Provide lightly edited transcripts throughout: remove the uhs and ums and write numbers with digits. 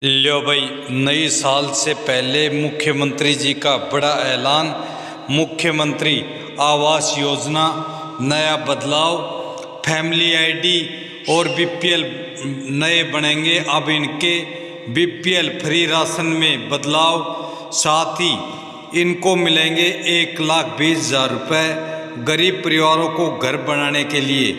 लो भाई, नई साल से पहले मुख्यमंत्री जी का बड़ा ऐलान। मुख्यमंत्री आवास योजना, नया बदलाव, फैमिली आईडी और बीपीएल नए बनेंगे। अब इनके बीपीएल फ्री राशन में बदलाव, साथ ही इनको मिलेंगे 1,20,000 रुपये गरीब परिवारों को घर बनाने के लिए।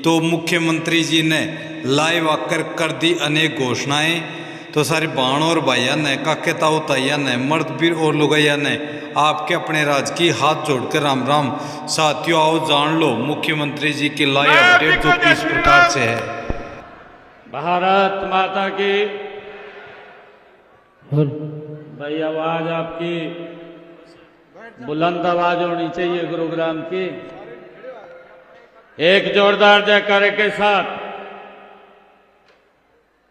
तो मुख्यमंत्री जी ने लाइव आकर कर दी अनेक घोषणाएं। तो सारे बहन और भाइया ने, काके ताऊ ताइया ने, मर्द वीर और लुगैया ने आपके अपने राज की हाथ जोड़कर राम राम। साथियों, आओ जान लो मुख्यमंत्री जी की लाइव अपडेट जो कि इस प्रकार से है। भारत माता की। भाई आवाज आपकी बुलंद आवाज होनी चाहिए गुरुग्राम की। एक जोरदार जयकारे के साथ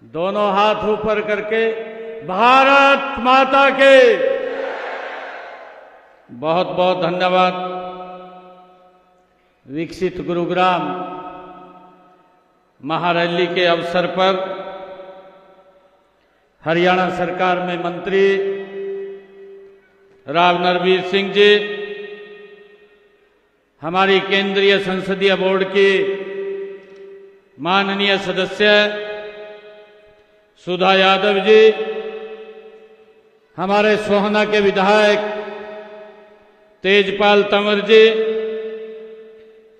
दोनों हाथ ऊपर करके भारत माता के बहुत बहुत धन्यवाद। विकसित गुरुग्राम महारैली के अवसर पर हरियाणा सरकार में मंत्री राव नरवीर सिंह जी, हमारी केंद्रीय संसदीय बोर्ड की माननीय सदस्य सुधा यादव जी, हमारे सोहना के विधायक तेजपाल तंवर जी,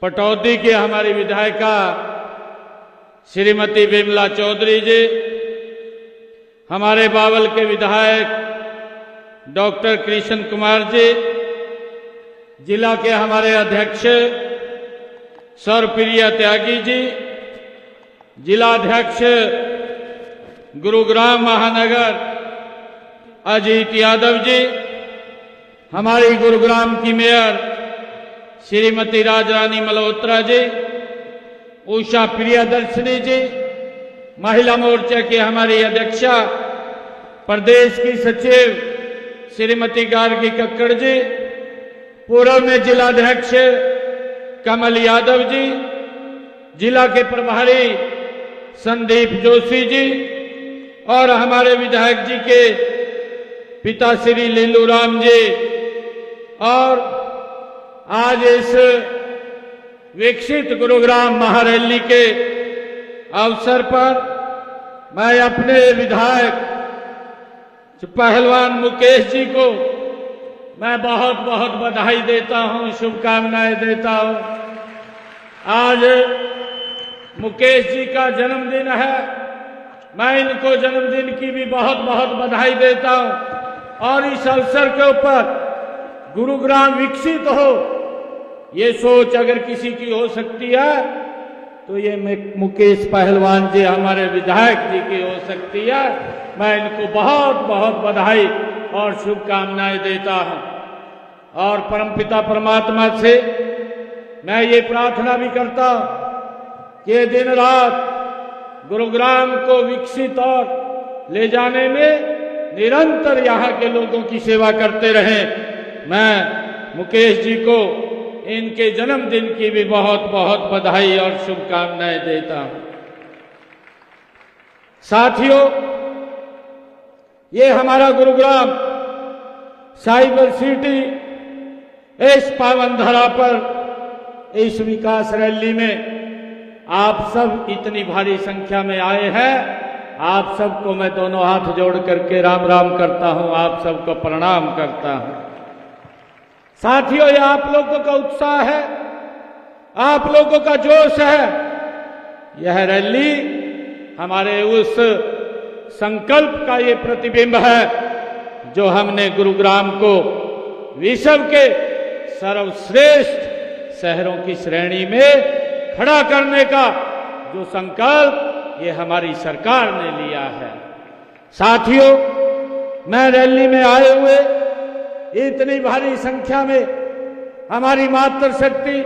पटौदी की हमारी विधायिका श्रीमती बिमला चौधरी जी, हमारे बावल के विधायक डॉक्टर कृष्ण कुमार जी, जिला के हमारे अध्यक्ष सर्वप्रिया त्यागी जी, जिला अध्यक्ष गुरुग्राम महानगर अजीत यादव जी, हमारी गुरुग्राम की मेयर श्रीमती राजरानी मल्होत्रा जी, उषा प्रियदर्शनी जी, महिला मोर्चा की हमारी अध्यक्षा प्रदेश की सचिव श्रीमती गार्गी कक्कड़ जी, पूर्व में जिलाध्यक्ष कमल यादव जी, जिला के प्रभारी संदीप जोशी जी और हमारे विधायक जी के पिता श्री लीलू राम जी। और आज इस विकसित गुरुग्राम महारैली के अवसर पर मैं अपने विधायक पहलवान मुकेश जी को मैं बहुत बहुत बधाई देता हूं, शुभकामनाएं देता हूं। आज मुकेश जी का जन्मदिन है, मैं इनको जन्मदिन की भी बहुत बहुत बधाई देता हूं। और इस अवसर के ऊपर गुरुग्राम विकसित हो, ये सोच अगर किसी की हो सकती है तो ये मुकेश पहलवान जी हमारे विधायक जी की हो सकती है। मैं इनको बहुत बहुत बधाई और शुभकामनाएं देता हूं। और परमपिता परमात्मा से मैं ये प्रार्थना भी करता हूं कि दिन रात गुरुग्राम को विकसित और ले जाने में निरंतर यहाँ के लोगों की सेवा करते रहें। मैं मुकेश जी को इनके जन्मदिन की भी बहुत बहुत बधाई और शुभकामनाएं देता हूं। साथियों, ये हमारा गुरुग्राम साइबर सिटी इस पावन धरा पर इस विकास रैली में आप सब इतनी भारी संख्या में आए हैं। आप सबको मैं दोनों हाथ जोड़ करके राम राम करता हूं, आप सबको प्रणाम करता हूं। साथियों, ये आप लोगों का उत्साह है, आप लोगों का जोश है। यह रैली हमारे उस संकल्प का ये प्रतिबिंब है जो हमने गुरुग्राम को विश्व के सर्वश्रेष्ठ शहरों की श्रेणी में खड़ा करने का जो संकल्प ये हमारी सरकार ने लिया है। साथियों, मैं रैली में आए हुए इतनी भारी संख्या में हमारी मातृशक्ति,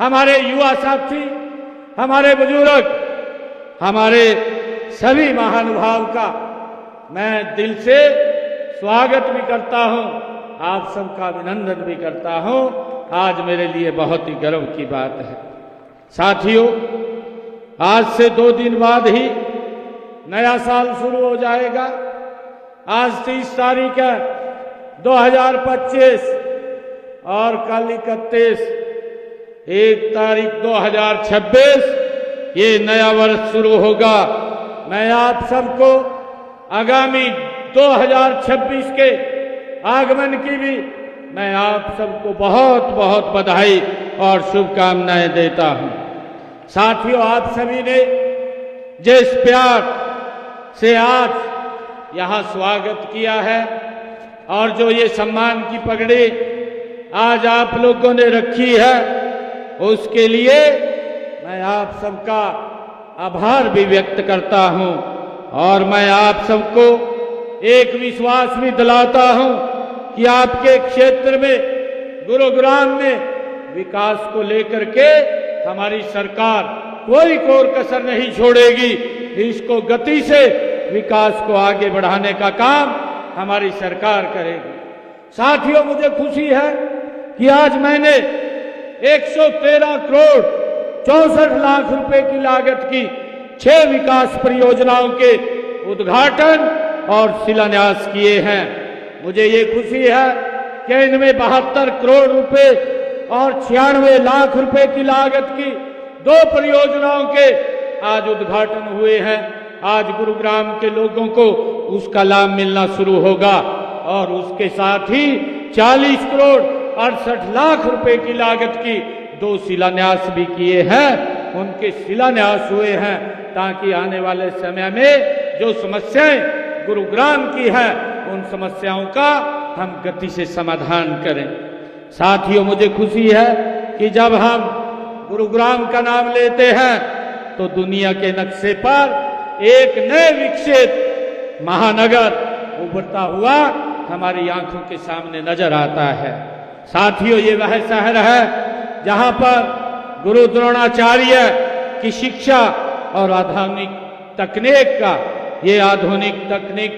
हमारे युवा साथी, हमारे बुजुर्ग, हमारे सभी महानुभाव का मैं दिल से स्वागत भी करता हूं, आप सबका अभिनंदन भी करता हूं। आज मेरे लिए बहुत ही गर्व की बात है। साथियों, आज से 2 दिन बाद ही नया साल शुरू हो जाएगा। आज 30 तारीख है 2025 और कल 31 तारीख 2026 ये नया वर्ष शुरू होगा। मैं आप सबको आगामी 2026 के आगमन की भी मैं आप सबको बहुत बहुत बधाई और शुभकामनाएं देता हूं। साथियों, आप सभी ने जिस प्यार से आज यहां स्वागत किया है और जो ये सम्मान की पगड़ी आज आप लोगों ने रखी है, उसके लिए मैं आप सबका आभार भी व्यक्त करता हूं। और मैं आप सबको एक विश्वास भी दिलाता हूं कि आपके क्षेत्र में गुरुग्राम में विकास को लेकर के हमारी सरकार कोई कोर कसर नहीं छोड़ेगी। इसको गति से विकास को आगे बढ़ाने का काम हमारी सरकार करेगी। साथियों, मुझे खुशी है कि आज मैंने 113 करोड़ 64 लाख रुपए की लागत की 6 विकास परियोजनाओं के उद्घाटन और शिलान्यास किए हैं। मुझे ये खुशी है कि इनमें 72 करोड़ रुपए और 96 लाख रुपए की लागत की 2 परियोजनाओं के आज उद्घाटन हुए हैं। आज गुरुग्राम के लोगों को उसका लाभ मिलना शुरू होगा और उसके साथ ही 40 करोड़ 68 लाख रुपए की लागत की 2 शिलान्यास भी किए हैं। उनके शिलान्यास हुए हैं ताकि आने वाले समय में जो समस्याएं गुरुग्राम की है, उन समस्याओं का हम गति से समाधान करें। साथियों, मुझे खुशी है कि जब हम गुरुग्राम का नाम लेते हैं तो दुनिया के नक्शे पर एक नए विकसित महानगर उभरता हुआ हमारी आंखों के सामने नजर आता है। साथियों, ये वह शहर है जहां पर गुरु द्रोणाचार्य की शिक्षा और आधुनिक तकनीक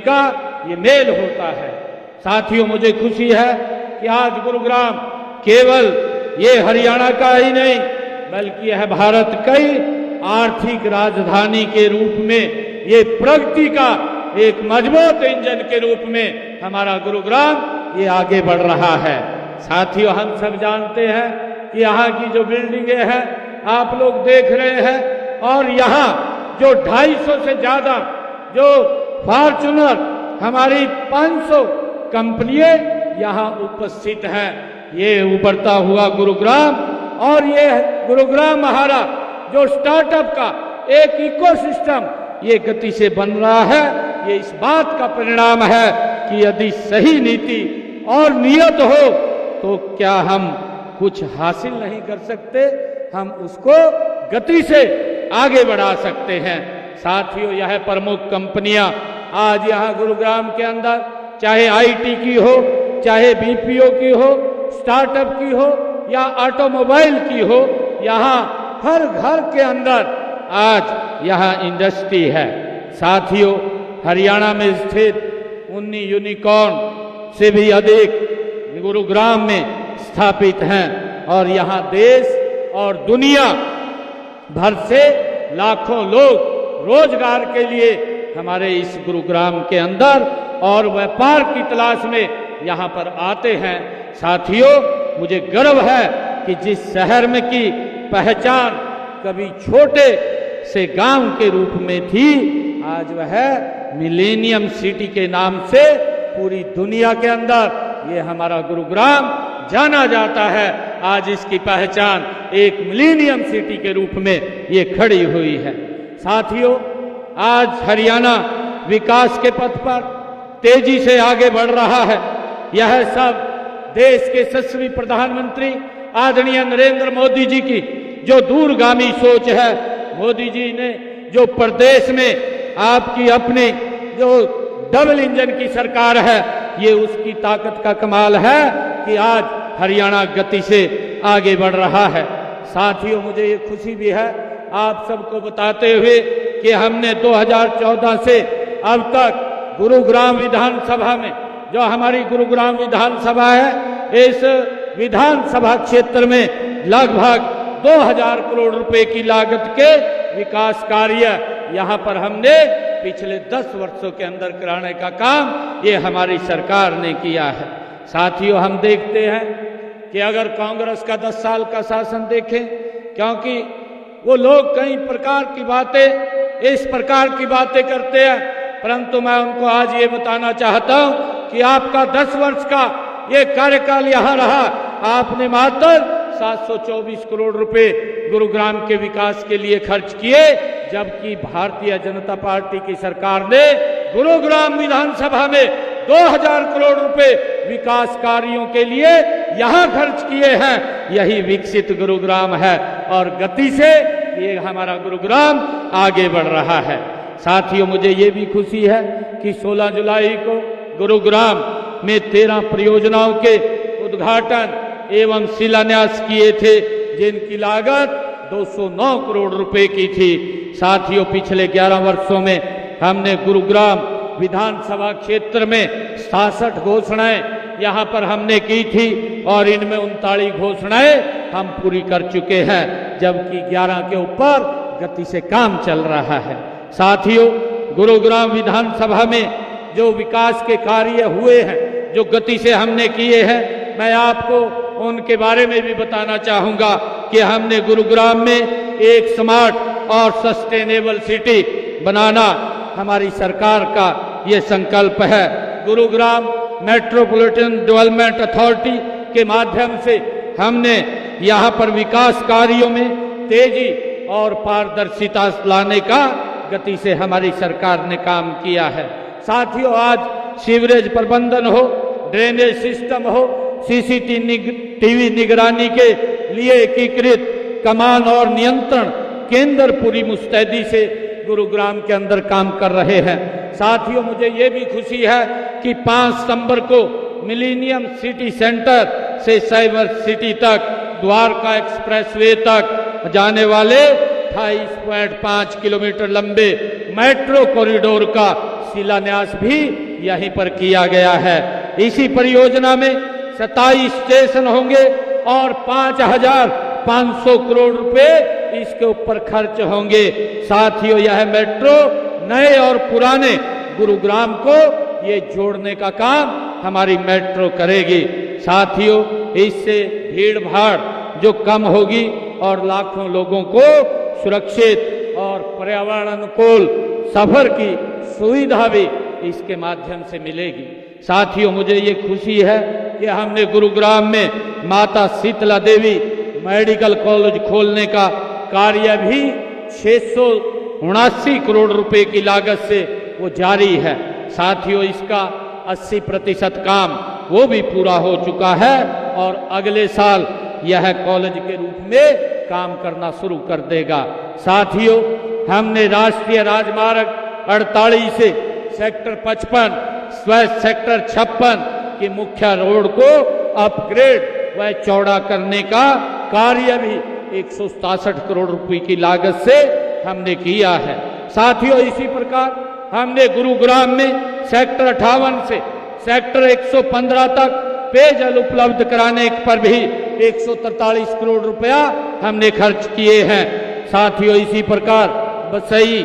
का ये मेल होता है। साथियों, मुझे खुशी है कि आज गुरुग्राम केवल ये हरियाणा का ही नहीं बल्कि यह भारत की आर्थिक राजधानी के रूप में, ये प्रगति का एक मजबूत इंजन के रूप में हमारा गुरुग्राम ये आगे बढ़ रहा है। साथियों, हम सब जानते हैं कि यहाँ की जो बिल्डिंगें हैं आप लोग देख रहे हैं और यहाँ जो 250 से ज्यादा जो फॉर्च्यूनर हमारी 500 कंपनियां यहाँ उपस्थित हैं। ये उभरता हुआ गुरुग्राम और ये गुरुग्राम हमारा जो स्टार्टअप का एक इकोसिस्टम ये गति से बन रहा है, ये इस बात का परिणाम है कि यदि सही नीति और नियत हो तो क्या हम कुछ हासिल नहीं कर सकते, हम उसको गति से आगे बढ़ा सकते हैं। साथियों, यह प्रमुख कंपनियां आज यहाँ गुरुग्राम के अंदर चाहे आईटी की हो, चाहे बीपीओ की हो, स्टार्टअप की हो या ऑटोमोबाइल की हो, यहाँ हर घर के अंदर आज यहाँ इंडस्ट्री है। साथियों, हरियाणा में स्थित 19 यूनिकॉर्न से भी अधिक गुरुग्राम में स्थापित हैं और यहाँ देश और दुनिया भर से लाखों लोग रोजगार के लिए हमारे इस गुरुग्राम के अंदर और व्यापार की तलाश में यहाँ पर आते हैं। साथियों, मुझे गर्व है कि जिस शहर में की पहचान कभी छोटे से गांव के रूप में थी, आज वह मिलेनियम सिटी के नाम से पूरी दुनिया के अंदर ये हमारा गुरुग्राम जाना जाता है। आज इसकी पहचान एक मिलेनियम सिटी के रूप में ये खड़ी हुई है। साथियों, आज हरियाणा विकास के पथ पर तेजी से आगे बढ़ रहा है। यह सब देश के यशस्वी प्रधानमंत्री आदरणीय नरेंद्र मोदी जी की जो दूरगामी सोच है, मोदी जी ने जो प्रदेश में आपकी अपनी जो डबल इंजन की सरकार है, ये उसकी ताकत का कमाल है कि आज हरियाणा गति से आगे बढ़ रहा है। साथियों, मुझे ये खुशी भी है आप सबको बताते हुए कि हमने 2014 से अब तक गुरुग्राम विधानसभा में, जो हमारी गुरुग्राम विधानसभा है, इस विधानसभा क्षेत्र में लगभग 2000 करोड़ रुपए की लागत के विकास कार्य यहाँ पर हमने पिछले 10 वर्षों के अंदर कराने का काम ये हमारी सरकार ने किया है। साथियों, हम देखते हैं कि अगर कांग्रेस का 10 साल का शासन देखें, क्योंकि वो लोग कई प्रकार की बातें, इस प्रकार की बातें करते हैं, परंतु मैं उनको आज ये बताना चाहता हूं कि आपका 10 वर्ष का ये कार्यकाल यहां रहा, आपने मात्र 724 करोड़ रुपए गुरुग्राम के विकास के लिए खर्च किए, जबकि भारतीय जनता पार्टी की सरकार ने गुरुग्राम विधानसभा में 2000 करोड़ रुपए विकास कार्यों के लिए यहां खर्च किए हैं। यही विकसित गुरुग्राम है और गति से ये हमारा गुरुग्राम आगे बढ़ रहा है। साथियों, मुझे ये भी खुशी है कि 16 जुलाई को गुरुग्राम में 13 परियोजनाओं के उद्घाटन एवं शिलान्यास किए थे, जिनकी लागत 209 करोड़ रुपए की थी। साथियों, पिछले 11 वर्षों में हमने गुरुग्राम विधानसभा क्षेत्र में 67 घोषणाएं यहां पर हमने की थी और इनमें 39 घोषणाएं हम पूरी कर चुके हैं, जबकि 11 के ऊपर गति से काम चल रहा है। साथियों, गुरुग्राम विधानसभा में जो विकास के कार्य हुए हैं, जो गति से हमने किए हैं, मैं आपको उनके बारे में भी बताना चाहूंगा कि हमने गुरुग्राम में एक स्मार्ट और सस्टेनेबल सिटी बनाना हमारी सरकार का ये संकल्प है। गुरुग्राम मेट्रोपॉलिटन डेवलपमेंट अथॉरिटी के माध्यम से हमने यहाँ पर विकास कार्यों में तेजी और पारदर्शिता लाने का गति से हमारी सरकार ने काम किया है। साथियों, आज सीवरेज प्रबंधन हो, ड्रेनेज सिस्टम हो, सीसीटीवी निगरानी के लिए एकीकृत कमान और नियंत्रण केंद्र पूरी मुस्तैदी से गुरुग्राम के अंदर काम कर रहे हैं। साथियों, मुझे ये भी खुशी है कि 5 सितंबर को मिलेनियम सिटी सेंटर से साइबर सिटी तक द्वारका एक्सप्रेसवे तक जाने वाले 28.5 किलोमीटर लंबे मेट्रो कॉरिडोर का शिलान्यास भी यहीं पर किया गया है। इसी परियोजना में 27 स्टेशन होंगे और 5500 करोड़ रुपए इसके ऊपर खर्च होंगे। साथियों, यह मेट्रो नए और पुराने गुरुग्राम को ये जोड़ने का काम हमारी मेट्रो करेगी। साथियों, इससे भीड़ भाड़ जो कम होगी और लाखों लोगों को सुरक्षित और पर्यावरण अनुकूल सफर की सुविधा भी इसके माध्यम से मिलेगी। साथियों, मुझे ये खुशी है कि हमने गुरुग्राम में माता शीतला देवी मेडिकल कॉलेज खोलने का कार्य भी 679 करोड़ रुपए की लागत से वो जारी है। साथियों, इसका 80% काम वो भी पूरा हो चुका है और अगले साल यह कॉलेज के रूप में काम करना शुरू कर देगा। साथियों, हमने राष्ट्रीय राजमार्ग 48 से सेक्टर 55 सेक्टर 56 की मुख्य रोड को अपग्रेड व चौड़ा करने का कार्य भी 167 करोड़ रुपए की लागत से हमने किया है। साथियों, इसी प्रकार हमने गुरुग्राम में सेक्टर 58 से सेक्टर 115 तक पेयजल उपलब्ध कराने पर भी 143 करोड़ रुपया हमने खर्च किए हैं। साथियों, इसी प्रकार बसई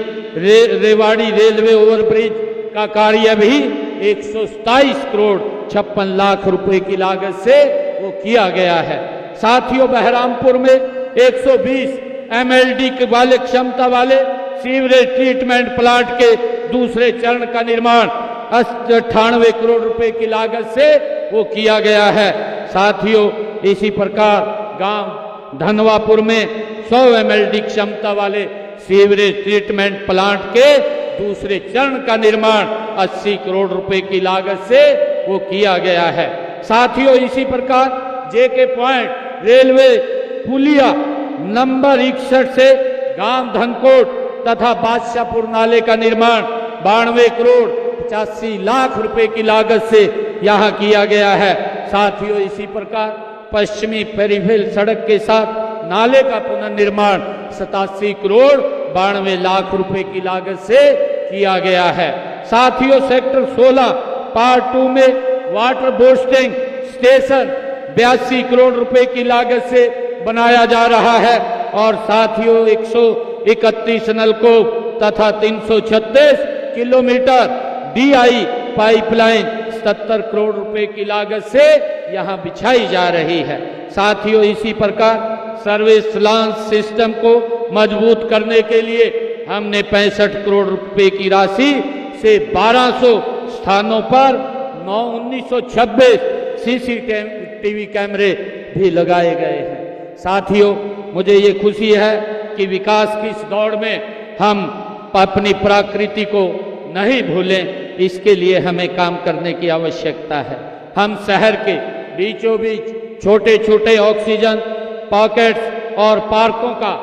रेवाड़ी रेलवे ओवरब्रिज का कार्य भी 127 करोड़ 56 लाख रुपए की लागत से वो किया गया है। साथियों, बहरामपुर में 120 MLD वाले क्षमता वाले सीवरेज ट्रीटमेंट प्लांट के दूसरे चरण का निर्माण 98 करोड़ रुपए की लागत से वो किया गया है। साथियों, इसी प्रकार गांव धनवापुर में 100 MLD क्षमता वाले सीवरेज ट्रीटमेंट प्लांट के दूसरे चरण का निर्माण 80 करोड़ रुपए की लागत से वो किया गया है। साथियों, इसी प्रकार JK पॉइंट रेलवे पुलिया नंबर 61 से गांव धनकोट तथा बादशाहपुर नाले का निर्माण 92 करोड़ 85 लाख रुपए की लागत से यहाँ किया गया है। साथियों, इसी प्रकार पश्चिमी पेरीफेल सड़क के साथ नाले का पुनर्निर्माण 87 करोड़ 92 लाख रुपए की लागत से किया गया है। साथियों, सेक्टर 16 पार्ट 2 में वाटर बोस्टिंग स्टेशन 82 करोड़ रुपए की लागत से बनाया जा रहा है और साथियों 131 नलकूप तथा 336 किलोमीटर DI पाइपलाइन 77 करोड़ रुपए की लागत से यहां बिछाई जा रही है। साथियों, इसी प्रकार सर्विस लॉन्च सिस्टम को मजबूत करने के लिए हमने 65 करोड़ रुपए की राशि से 1200 स्थानों पर 1926 CCTV कैमरे भी लगाए गए हैं। साथियों, मुझे ये खुशी है कि विकास की इस दौड़ में हम अपनी प्रकृति को नहीं भूलें, इसके लिए हमें काम करने की आवश्यकता है। हम शहर के बीचों बीच छोटे छोटे ऑक्सीजन पॉकेट्स और पार्कों का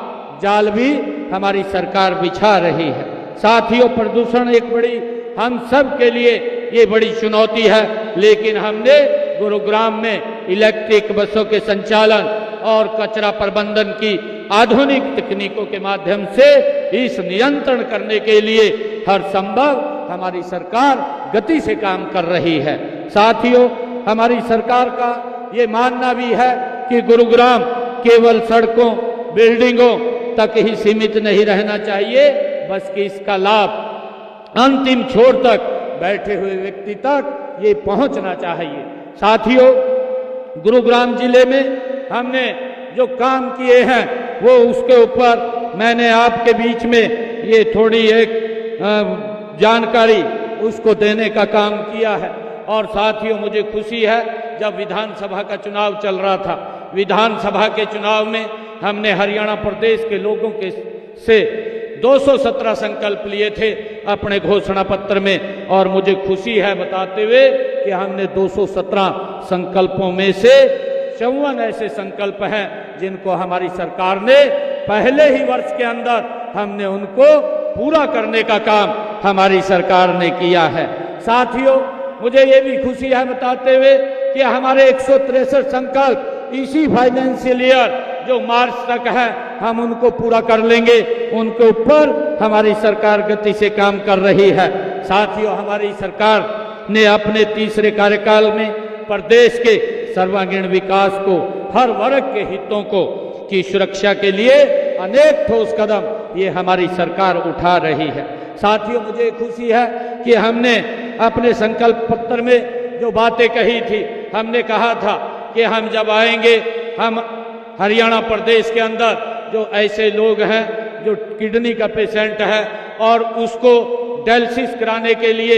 जाल भी हमारी सरकार बिछा रही है। साथियों, प्रदूषण एक बड़ी हम सब के लिए ये बड़ी चुनौती है, लेकिन हमने गुरुग्राम में इलेक्ट्रिक बसों के संचालन और कचरा प्रबंधन की आधुनिक तकनीकों के माध्यम से इस नियंत्रण करने के लिए हर संभव हमारी सरकार गति से काम कर रही है। साथियों, हमारी सरकार का ये मानना भी है कि गुरुग्राम केवल सड़कों बिल्डिंगों तक ही सीमित नहीं रहना चाहिए, बल्कि इसका लाभ अंतिम छोर तक बैठे हुए व्यक्ति तक ये पहुंचना चाहिए। साथियों, गुरुग्राम जिले में हमने जो काम किए हैं वो उसके ऊपर मैंने आपके बीच में ये थोड़ी एक जानकारी उसको देने का काम किया है। और साथियों, मुझे खुशी है, जब विधानसभा का चुनाव चल रहा था, विधानसभा के चुनाव में हमने हरियाणा प्रदेश के लोगों के से 217 संकल्प लिए थे अपने घोषणा पत्र में, और मुझे खुशी है बताते हुए कि हमने 217 संकल्पों में से 54 ऐसे संकल्प हैं जिनको हमारी सरकार ने पहले ही वर्ष के अंदर हमने उनको पूरा करने का काम हमारी सरकार ने किया है। साथियों, मुझे ये भी खुशी है बताते हुए कि हमारे 163 संकल्प इसी फाइनेंशियल ईयर जो मार्च तक है हम उनको पूरा कर लेंगे, उनके ऊपर हमारी सरकार गति से काम कर रही है। साथियों, हमारी सरकार ने अपने तीसरे कार्यकाल में प्रदेश के सर्वांगीण विकास को, हर वर्ग के हितों को की सुरक्षा के लिए अनेक ठोस कदम ये हमारी सरकार उठा रही है। साथियों, मुझे खुशी है कि हमने अपने संकल्प पत्र में जो बातें कही थी, हमने कहा था कि हम जब आएंगे, हम हरियाणा प्रदेश के अंदर जो ऐसे लोग हैं जो किडनी का पेशेंट है और उसको डायलिसिस कराने के लिए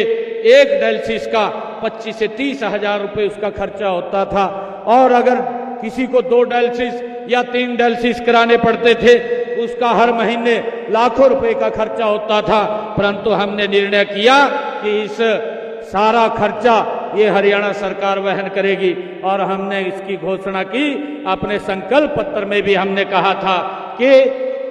एक डायलिसिस का 25 से 30 हजार रुपये उसका खर्चा होता था, और अगर किसी को 2 डायलिसिस या 3 डायलिसिस कराने पड़ते थे उसका हर महीने लाखों रुपए का खर्चा होता था। परंतु हमने निर्णय किया कि इस सारा खर्चा ये हरियाणा सरकार वहन करेगी, और हमने इसकी घोषणा की। अपने संकल्प पत्र में भी हमने कहा था कि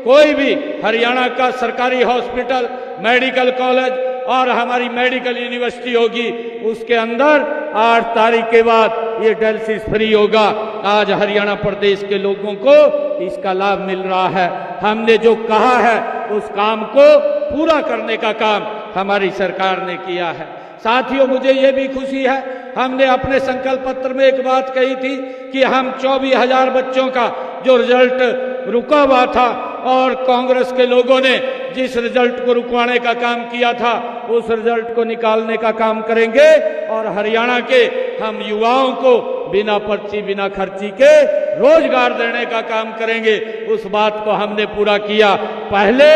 कोई भी हरियाणा का सरकारी हॉस्पिटल, मेडिकल कॉलेज और हमारी मेडिकल यूनिवर्सिटी होगी, उसके अंदर 8 तारीख के बाद ये डायलिसिस फ्री होगा। आज हरियाणा प्रदेश के लोगों को इसका लाभ मिल रहा है। हमने जो कहा है उस काम को पूरा करने का काम हमारी सरकार ने किया है। साथियों, मुझे ये भी खुशी है, हमने अपने संकल्प पत्र में एक बात कही थी कि हम 24,000 बच्चों का जो रिजल्ट रुका हुआ था और कांग्रेस के लोगों ने जिस रिजल्ट को रुकवाने का काम किया था उस रिजल्ट को निकालने का काम करेंगे, और हरियाणा के हम युवाओं को बिना पर्ची बिना खर्ची के रोजगार देने का काम करेंगे। उस बात को हमने पूरा किया। पहले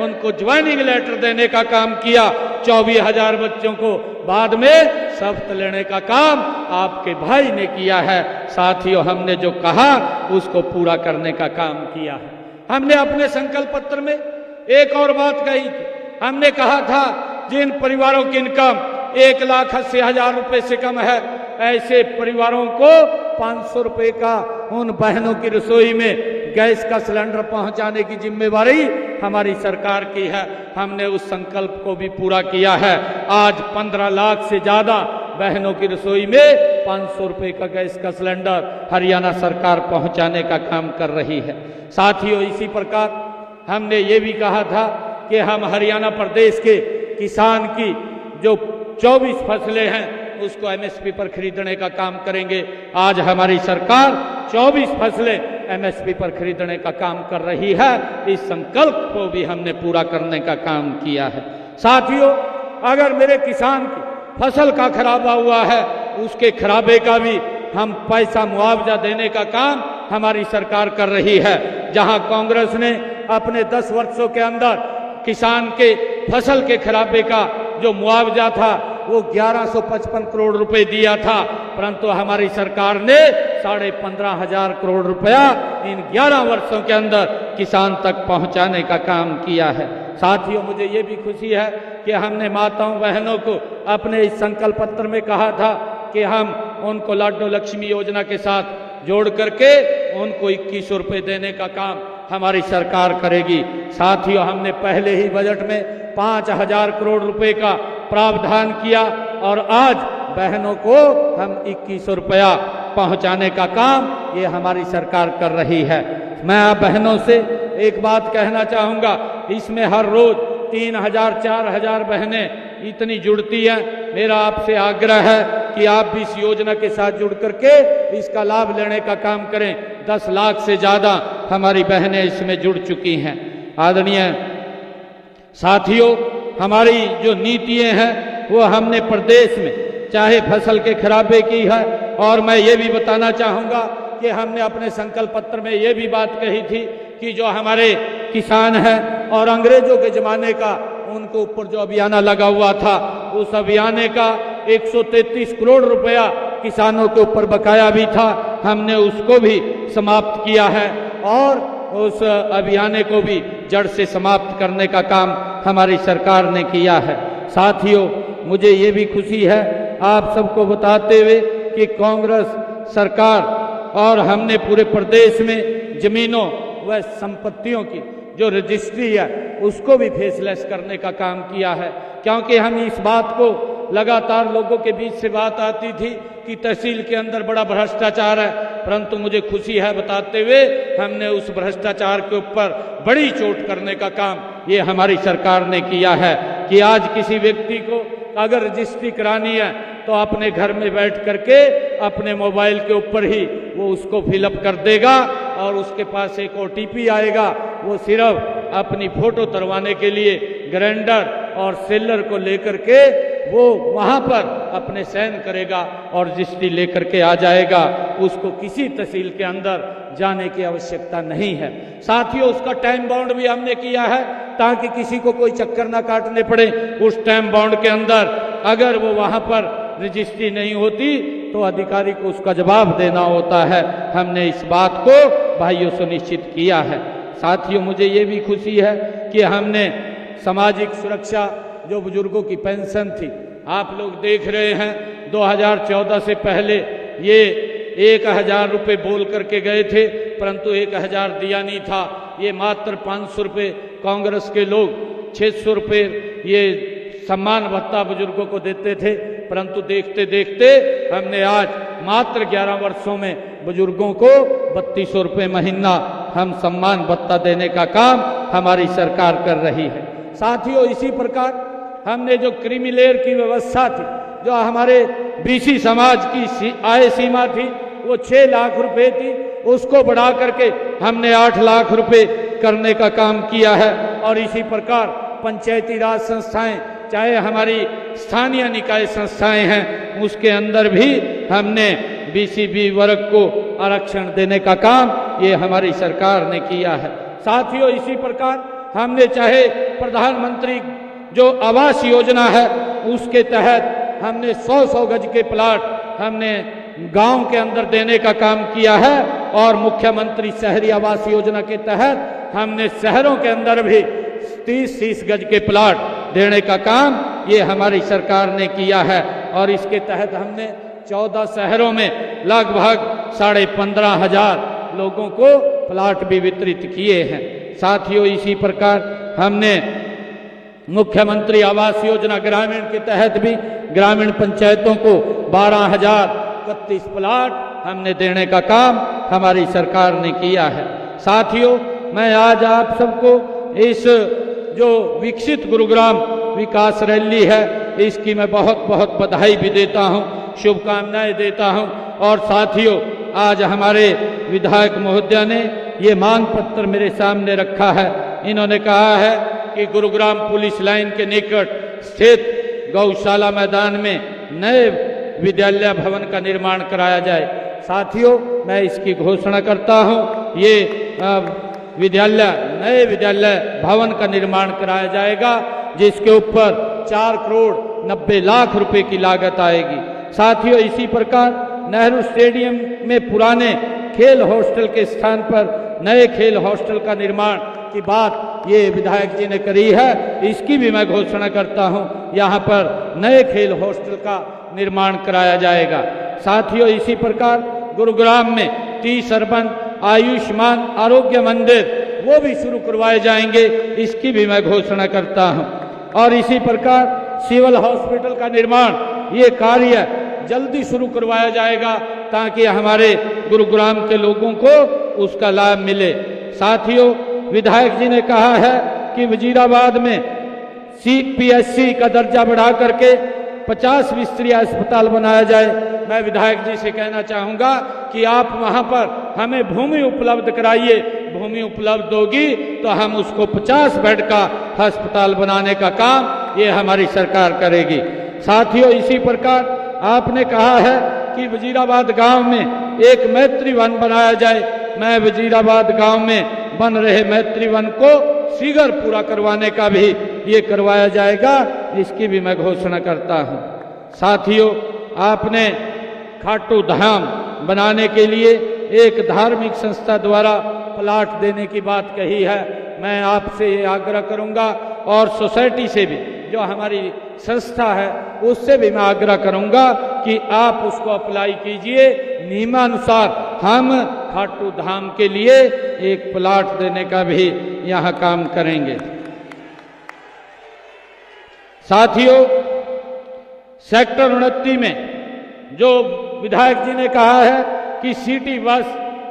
उनको ज्वाइनिंग लेटर देने का काम किया 24,000 बच्चों को, बाद में शपथ लेने का काम आपके भाई ने किया है। साथियों, हमने जो कहा उसको पूरा करने का काम किया है। हमने अपने संकल्प पत्र में एक और बात कही थी, हमने कहा था जिन परिवारों की इनकम 1,80,000 रुपए से कम है, ऐसे परिवारों को 500 रुपए का उन बहनों की रसोई में गैस का सिलेंडर पहुंचाने की जिम्मेवारी हमारी सरकार की है। हमने उस संकल्प को भी पूरा किया है। आज 15 लाख से ज्यादा बहनों की रसोई में 500 रुपए का गैस का सिलेंडर हरियाणा सरकार पहुंचाने का काम कर रही है। साथियों, इसी प्रकार हमने ये भी कहा था कि हम हरियाणा प्रदेश के किसान की जो 24 फसलें हैं उसको MSP पर खरीदने का काम करेंगे। आज हमारी सरकार 24 फसलें MSP पर खरीदने का काम कर रही है। इस संकल्प को भी हमने पूरा करने का काम किया है। साथियों, अगर मेरे किसान की फसल का खराबा हुआ है उसके खराबे का भी हम पैसा मुआवजा देने का काम हमारी सरकार कर रही है। जहां कांग्रेस ने अपने 10 वर्षों के अंदर किसान के फसल के खराबे का जो मुआवजा था वो 1155 करोड़ रुपए दिया था, परंतु हमारी सरकार ने 15,500 करोड़ रुपया इन 11 वर्षों के अंदर किसान तक पहुंचाने का काम किया है। साथियों, मुझे ये भी खुशी है कि हमने माताओं बहनों को अपने इस संकल्प पत्र में कहा था कि हम उनको लाडो लक्ष्मी योजना के साथ जोड़ करके उनको 2100 रुपये देने का काम हमारी सरकार करेगी। साथियों, हमने पहले ही बजट में 5,000 करोड़ रुपए का प्रावधान किया और आज बहनों को हम 2100 रुपया पहुंचाने का काम ये हमारी सरकार कर रही है। मैं आप बहनों से एक बात कहना चाहूँगा, इसमें हर रोज 3,000 4,000 बहनें इतनी जुड़ती हैं। मेरा आपसे आग्रह है कि आप भी इस योजना के साथ जुड़ करके इसका लाभ लेने का काम करें। 10 लाख से ज़्यादा हमारी बहनें इसमें जुड़ चुकी हैं। आदरणीय साथियों, हमारी जो नीतियाँ हैं वो हमने प्रदेश में चाहे फसल के खराबे की है, और मैं ये भी बताना चाहूँगा कि हमने अपने संकल्प पत्र में ये भी बात कही थी कि जो हमारे किसान हैं और अंग्रेजों के ज़माने का उनको ऊपर जो अभियाना लगा हुआ था उस अभियाने का 133 करोड़ रुपया किसानों के ऊपर बकाया भी था, हमने उसको भी समाप्त किया है और उस अभियाने को भी जड़ से समाप्त करने का काम हमारी सरकार ने किया है। साथियों, मुझे ये भी खुशी है आप सबको बताते हुए कि कांग्रेस सरकार और हमने पूरे प्रदेश में जमीनों व संपत्तियों की जो रजिस्ट्री है उसको भी फेसलेस करने का काम किया है, क्योंकि हम इस बात को लगातार लोगों के बीच से बात आती थी कि तहसील के अंदर बड़ा भ्रष्टाचार है, परंतु मुझे खुशी है बताते हुए हमने उस भ्रष्टाचार के ऊपर बड़ी चोट करने का काम ये हमारी सरकार ने किया है कि आज किसी व्यक्ति को अगर रजिस्ट्री करानी है तो अपने घर में बैठ करके अपने मोबाइल के ऊपर ही वो उसको फिलअप कर देगा और उसके पास एक OTP आएगा। वो सिर्फ अपनी फोटो तरवाने के लिए ग्राइंडर और सेलर को लेकर के वो वहाँ पर अपने साइन करेगा और रजिस्ट्री लेकर के आ जाएगा। उसको किसी तहसील के अंदर जाने की आवश्यकता नहीं है। साथियों, उसका टाइम बाउंड भी हमने किया है ताकि किसी को कोई चक्कर ना काटने पड़े। उस टाइम बाउंड के अंदर अगर वो वहाँ पर रजिस्ट्री नहीं होती तो अधिकारी को उसका जवाब देना होता है। हमने इस बात को भाइयों सुनिश्चित किया है। साथियों, मुझे ये भी खुशी है कि हमने सामाजिक सुरक्षा जो बुजुर्गों की पेंशन थी, आप लोग देख रहे हैं 2014 से पहले ये 1,000 रुपये बोल करके गए थे, परंतु 1,000 दिया नहीं था। ये मात्र 500 रुपये कांग्रेस के लोग 600 रुपये ये सम्मान भत्ता बुजुर्गों को देते थे, परंतु देखते देखते हमने आज मात्र 11 वर्षों में बुजुर्गों को 3200 रुपये महीना हम सम्मान भत्ता देने का काम हमारी सरकार कर रही है। साथियों, इसी प्रकार हमने जो क्रीमी लेयर की व्यवस्था थी, जो हमारे BC समाज की आय सीमा थी वो 6 लाख रुपए थी, उसको बढ़ा करके हमने 8 लाख रुपए करने का काम किया है। और इसी प्रकार पंचायती राज संस्थाएं, चाहे हमारी स्थानीय निकाय संस्थाएं हैं, उसके अंदर भी हमने BCB वर्ग को आरक्षण देने का काम ये हमारी सरकार ने किया है। साथियों, इसी प्रकार हमने चाहे प्रधानमंत्री जो आवास योजना है उसके तहत हमने 100-100 गज के प्लाट हमने गांव के अंदर देने का काम किया है, और मुख्यमंत्री शहरी आवास योजना के तहत हमने शहरों के अंदर भी 30-30 गज के प्लाट देने का काम ये हमारी सरकार ने किया है। और इसके तहत हमने 14 शहरों में लगभग 15,500 लोगों को प्लाट भी वितरित किए हैं। साथियों, इसी प्रकार हमने मुख्यमंत्री आवास योजना ग्रामीण के तहत भी ग्रामीण पंचायतों को 12,031 प्लाट हमने देने का काम हमारी सरकार ने किया है। साथियों, मैं आज आप सबको इस जो विकसित गुरुग्राम विकास रैली है इसकी मैं बहुत बहुत बधाई भी देता हूं, शुभकामनाएं देता हूं। और साथियों, आज हमारे विधायक महोदय ने ये मांग पत्र मेरे सामने रखा है। इन्होंने कहा है कि गुरुग्राम पुलिस लाइन के निकट स्थित गौशाला मैदान में नए विद्यालय भवन का निर्माण कराया जाए। साथियों, मैं इसकी घोषणा करता हूं, ये नए विद्यालय भवन का निर्माण कराया जाएगा, जिसके ऊपर 4 करोड़ 90 लाख रुपए की लागत आएगी। साथियों, इसी प्रकार नेहरू स्टेडियम में पुराने खेल हॉस्टल के स्थान पर नए खेल हॉस्टल का निर्माण की बात ये विधायक जी ने करी है, इसकी भी मैं घोषणा करता हूं, यहाँ पर नए खेल हॉस्टल का निर्माण कराया जाएगा। साथियों, इसी प्रकार गुरुग्राम में 30 अर्बन आयुष्मान आरोग्य मंदिर वो भी शुरू करवाए जाएंगे, इसकी भी मैं घोषणा करता हूं। और इसी प्रकार सिविल हॉस्पिटल का निर्माण ये कार्य जल्दी शुरू करवाया जाएगा, ताकि हमारे गुरुग्राम के लोगों को उसका लाभ मिले। साथियों, विधायक जी ने कहा है कि वजीराबाद में CPSC का दर्जा बढ़ा करके 50 बिस्तरी अस्पताल बनाया जाए। मैं विधायक जी से कहना चाहूँगा कि आप वहाँ पर हमें भूमि उपलब्ध कराइए, भूमि उपलब्ध होगी तो हम उसको 50 बेड का अस्पताल बनाने का काम ये हमारी सरकार करेगी। साथियों, इसी प्रकार आपने कहा है कि वजीराबाद गांव में एक मैत्री वन बनाया जाए। मैं वजीराबाद गांव में बन रहे मैत्री वन को शीघ्र पूरा करवाने का भी ये करवाया जाएगा, इसकी भी मैं घोषणा करता हूँ। साथियों, आपने खाटू धाम बनाने के लिए एक धार्मिक संस्था द्वारा प्लाट देने की बात कही है। मैं आपसे ये आग्रह करूंगा और सोसाइटी से भी, जो हमारी संस्था है, उससे भी मैं आग्रह करूंगा कि आप उसको अप्लाई कीजिए। नियमानुसार हम खाटू धाम के लिए एक प्लाट देने का भी यहाँ काम करेंगे। साथियों, सेक्टर 29 में जो विधायक जी ने कहा है कि सिटी बस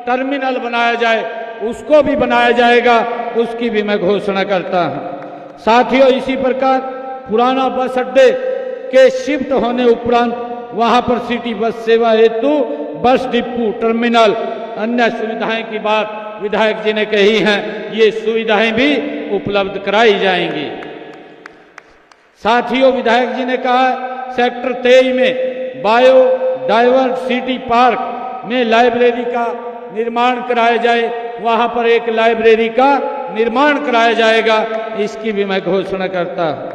टर्मिनल बनाया जाए, उसको भी बनाया जाएगा, उसकी भी मैं घोषणा करता हूं। साथियों, इसी प्रकार पुराना बस अड्डे के शिफ्ट होने उपरांत वहां पर सिटी बस सेवा हेतु बस डिपो, टर्मिनल, अन्य सुविधाएं की बात विधायक जी ने कही है, ये सुविधाएं भी उपलब्ध कराई जाएंगी। साथियों, विधायक जी ने कहा सेक्टर 23 में बायो डाइवर्सिटी पार्क में लाइब्रेरी का निर्माण कराया जाए, वहां पर एक लाइब्रेरी का निर्माण कराया जाएगा, इसकी भी मैं घोषणा करता हूं।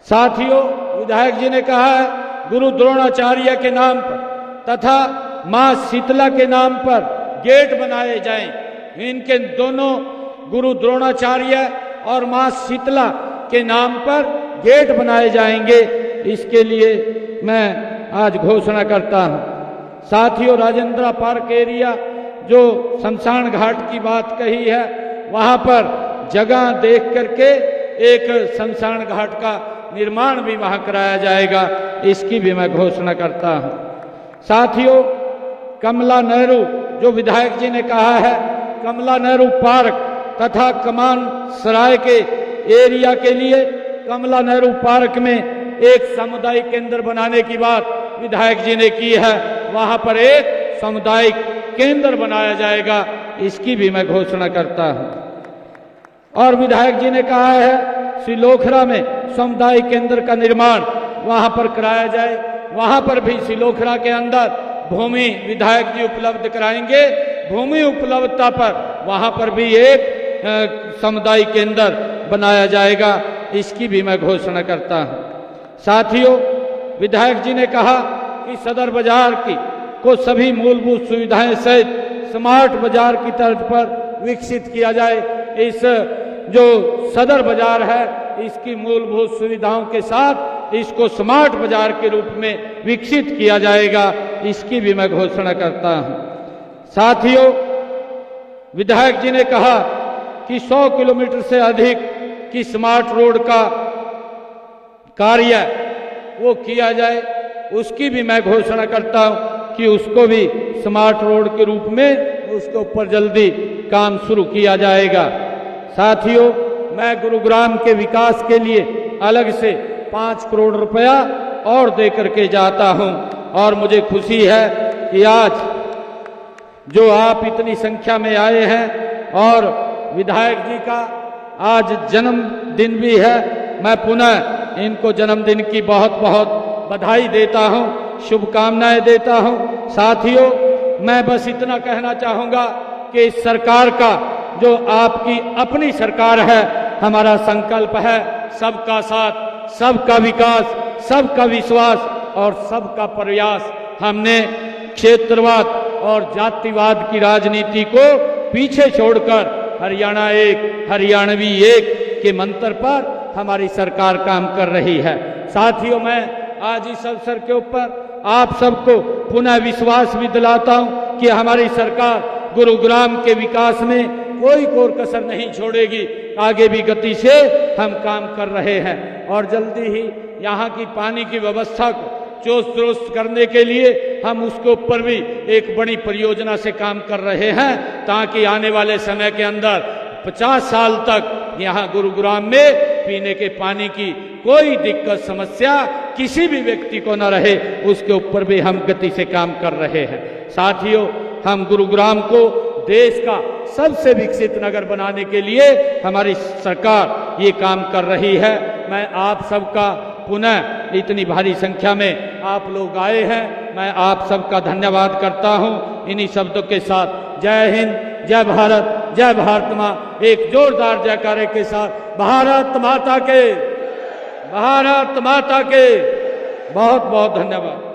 साथियों, विधायक जी ने कहा है गुरु द्रोणाचार्य के नाम पर तथा मां शीतला के नाम पर गेट बनाए जाएं। इनके दोनों गुरु द्रोणाचार्य और मां शीतला के नाम पर गेट बनाए जाएंगे, इसके लिए मैं आज घोषणा करता हूं। साथियों, राजेंद्र पार्क एरिया जो शमशान घाट की बात कही है, वहां पर जगह देख करके एक शमशान घाट का निर्माण भी वहां कराया जाएगा, इसकी भी मैं घोषणा करता हूं। साथियों, कमला नेहरू जो विधायक जी ने कहा है, कमला नेहरू पार्क तथा कमान सराय के एरिया के लिए कमला नेहरू पार्क में एक सामुदायिक केंद्र बनाने की बात विधायक जी ने की है, वहां पर एक सामुदायिक केंद्र बनाया जाएगा, इसकी भी मैं घोषणा करता हूं। और विधायक जी ने कहा है सिलोखरा में सामुदायिक केंद्र का निर्माण वहां पर कराया जाए, वहां पर भी सिलोखरा के अंदर भूमि विधायक जी उपलब्ध कराएंगे। भूमि उपलब्धता पर वहां पर भी एक सामुदायिक केंद्र बनाया जाएगा, इसकी भी मैं घोषणा करता हूं। साथियों, विधायक जी ने कहा कि सदर बाजार को सभी मूलभूत सुविधाएं सहित स्मार्ट बाजार की तर्ज पर विकसित किया जाए। इस जो सदर बाजार है, इसकी मूलभूत सुविधाओं के साथ इसको स्मार्ट बाजार के रूप में विकसित किया जाएगा, इसकी भी मैं घोषणा करता हूं। साथियों, विधायक जी ने कहा कि 100 किलोमीटर से अधिक की स्मार्ट रोड का कार्य वो किया जाए, उसकी भी मैं घोषणा करता हूं कि उसको भी स्मार्ट रोड के रूप में उसके ऊपर जल्दी काम शुरू किया जाएगा। साथियों, मैं गुरुग्राम के विकास के लिए अलग से 5 करोड़ रुपया और दे करके जाता हूं, और मुझे खुशी है कि आज जो आप इतनी संख्या में आए हैं और विधायक जी का आज जन्मदिन भी है, मैं पुनः इनको जन्मदिन की बहुत बहुत बधाई देता हूं, शुभकामनाएं देता हूं। साथियों, मैं बस इतना कहना चाहूंगा कि इस सरकार का, जो आपकी अपनी सरकार है, हमारा संकल्प है सबका साथ, सबका विकास, सबका विश्वास और सबका प्रयास। हमने क्षेत्रवाद और जातिवाद की राजनीति को पीछे छोड़कर हरियाणा एक, हरियाणवी एक के मंत्र पर हमारी सरकार काम कर रही है। साथियों, मैं आज इस अवसर के ऊपर आप सबको पुनः विश्वास भी दिलाता हूं कि हमारी सरकार गुरुग्राम के विकास में कोई कोर कसर नहीं छोड़ेगी। आगे भी गति से हम काम कर रहे हैं और जल्दी ही यहाँ की पानी की व्यवस्था को चुस्त दुरुस्त करने के लिए हम उसके ऊपर भी एक बड़ी परियोजना से काम कर रहे हैं, ताकि आने वाले समय के अंदर 50 साल तक यहाँ गुरुग्राम में पीने के पानी की कोई दिक्कत समस्या किसी भी व्यक्ति को न रहे, उसके ऊपर भी हम गति से काम कर रहे हैं। साथियों, हम गुरुग्राम को देश का सबसे विकसित नगर बनाने के लिए हमारी सरकार ये काम कर रही है। मैं आप सबका पुनः इतनी भारी संख्या में आप लोग आए हैं, मैं आप सबका धन्यवाद करता हूं। इन्हीं शब्दों के साथ जय हिंद, जय भारत, जय भारत माँ, एक जोरदार जयकारे के साथ भारत माता के, भारत माता के बहुत बहुत धन्यवाद।